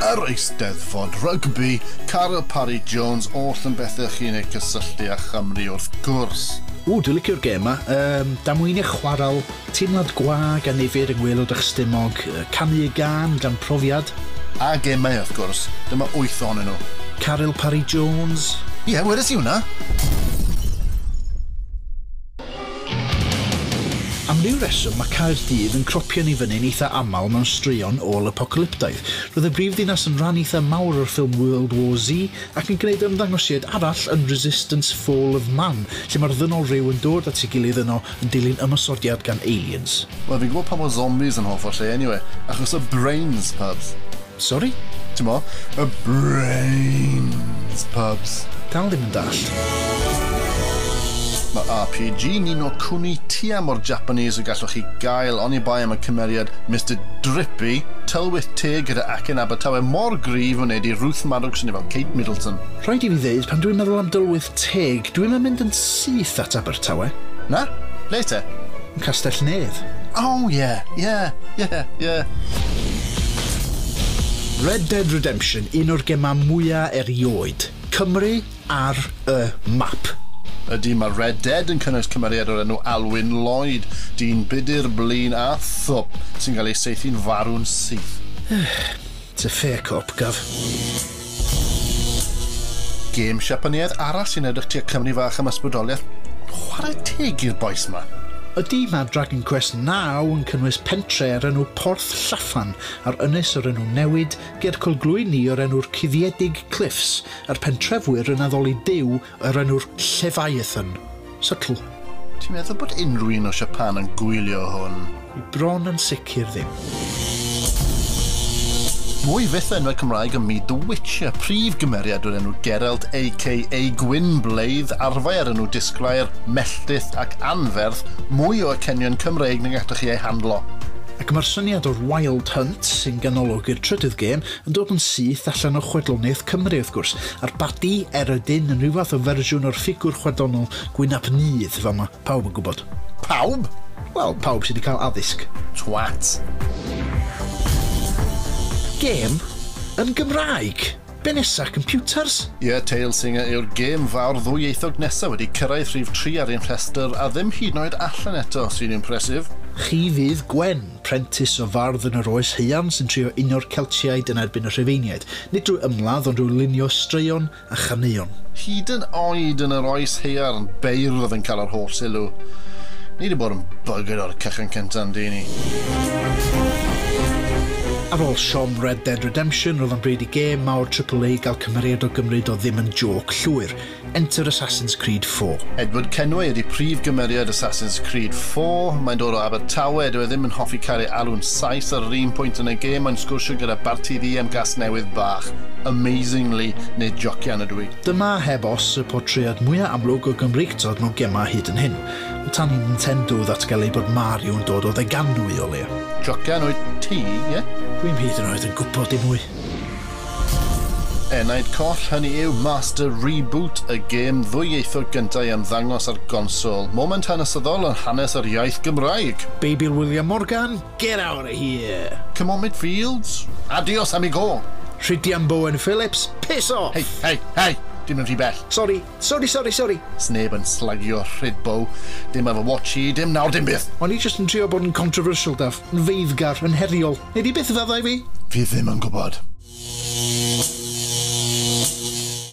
Yr Eisteddfod, Rygbi, Caryl, Parry, Jones, oll yn bethau chi'n ei cysylltu â Chymru wrth gwrs. Dwi'n licio'r gem yma. Damwyn eich chwarael, teimlad gwag a nifyr yng ngwaelod eich stumog, canu y gan gan profiad. A gemau wrth gwrs, dyma 8 ohonyn nhw. Caryl, Parry, Jones. Ie, wedys i hwnna. Am ryw reswm mae Caerdydd yn cropio ni fyny'n eitha aml mewn straeon ôl apocalyptaidd. Roedd y brifddinas yn rhan eitha mawr o'r ffilm World War Z ac yn gwneud ymddangosiad arall yn Resistance Fall of Man, lle mae'r ddynol ryw yn dod at ei gilydd yno yn dilyn ymysodiad gan aliens. Wel, fi'n gwybod pa mor zombies yn hoff o lle, anyway, achos y brains pubs. Sorry? Ti'n mo? Y brains pubs. Dal ddim yn dallt. Mae RPG ni No Kuni tia mor Japanese y gallwch chi gael, ond i bai am y cymeriad Mr Drippy, tylwyth teg gyda acen Abertawe mor gryf yn neud i Ruth Maddox yn fel Kate Middleton. Rhaid i fi ddeud, pan dwi'n meddwl am dylwyth teg, dwi'n mynd yn syth at Abertawe. Na? Le te? Yn Castell Nedd. Oh, yeah. Red Dead Redemption, un o'r gemau mwyaf erioed. Cymru ar y map. Ydy, mae Red Dead yn cynnwys cymeriad o'r enw Alwyn Lloyd, dyn budur, blin a thwp sy'n cael ei saethu'n farw'n syth. It's a fair cop, gaf. Gêm Siapaniaeth arall sy'n edrych tua Cymru fach am ysbrydoliaeth. Chwarae teg i'r boes ma. Ydy mae Dragon Quest 9 yn cynnwys pentre ar enw Porth Llaffan a'r ynys o'r enw Newid, ger colglwyni o'r enw'r Cuddiedig Cliffs, a'r pentrefwyr yn addoli dew o'r enw'r Llefaethyn. Subtle. Ti'n meddwl bod unrhyw un o Japan yn gwylio hwn? I bron yn sicr ddim. Mwy fyth enwau Cymraeg yn myd The Witcher, prif gymeriad o'r enw Geralt a.k.a. Gwyn Blaidd, arfau ar enw disglair, melltith ac anferth, mwy o acenion Cymreig nag allwch chi ei handlo. Ac mae'r syniad o'r Wild Hunt, sy'n ganolog i'r trydydd gêm, yn dod yn syth allan o chwedloniaeth Cymru wrth gwrs, a'r badi Eredin yn rhyw fath o fersiwn o'r ffigwr chwedlonol Gwynap Nydd fama, pawb yn gwybod. Pawb? Wel, pawb sydd wedi cael addysg. Twat. Gêm yn Gymraeg. Be nesa, computers? Ie, Talesinger yw'r gêm fawr ddwyieithog nesaf wedi cyrraedd rhif 3 ar ein rhestr a ddim hyd yn oed allan eto sy'n impresif. Chi fydd Gwen, prentis o fardd yn yr oes heian sy'n trio unio'r Celtiaid yn erbyn y Rhufeiniaid, nid drwy ymladd ond drwy lunio straeon a chaneuon. Hyd yn oed yn yr oes heiar yn beirdd yn cael yr holl sylw. Ni wedi bod yn bygyd o'r cychwyn cyntaf yn dyn ni. Ar ôl siom Red Dead Redemption, roedd yn bryd i gêm mawr AAA gael cymeriad o gymryd o ddim yn joc llwyr. Enter Assassin's Creed 4. Edward Kenway ydy prif gymeriad Assassin's Creed 4. Mae'n dod o Abertawe, dyw e ddim yn hoffi cael ei alw'n saith ar yr un pwynt yn y gêm, mae'n sgwrsio gyda bartyddi am gas newydd bach. Amazingly, nid jocian ydw i. Dyma heb os y portread mwyaf amlwg o Gymreictod mewn gemau hyd yn hyn. O tan i Nintendo ddatgelu bod Mario yn dod o ddeganwy o leia. Jocian wyt ti, ie? Dwi'n hyd yn oed yn gwybod dim mwy. Enaid Coll, hynny yw Master Reboot, y gêm ddwyieithog gyntaf i ymddangos ar gonsol. Moment hanesyddol yn hanes yr iaith Gymraeg. Baby William Morgan, get out of here! Come on midfields, adios amigo! Rhydian Bowen Phillips, piss off! Hei, dim yn rhy bell. Sorry. Sneb yn slagio rhydbow, dim efo watchi, dim nawr, dim byth. O'n i jyst yn trio bod yn controversial, Daf, yn feiddgar, yn heriol. Neu di byth faddau fi? Fi ddim yn gwybod.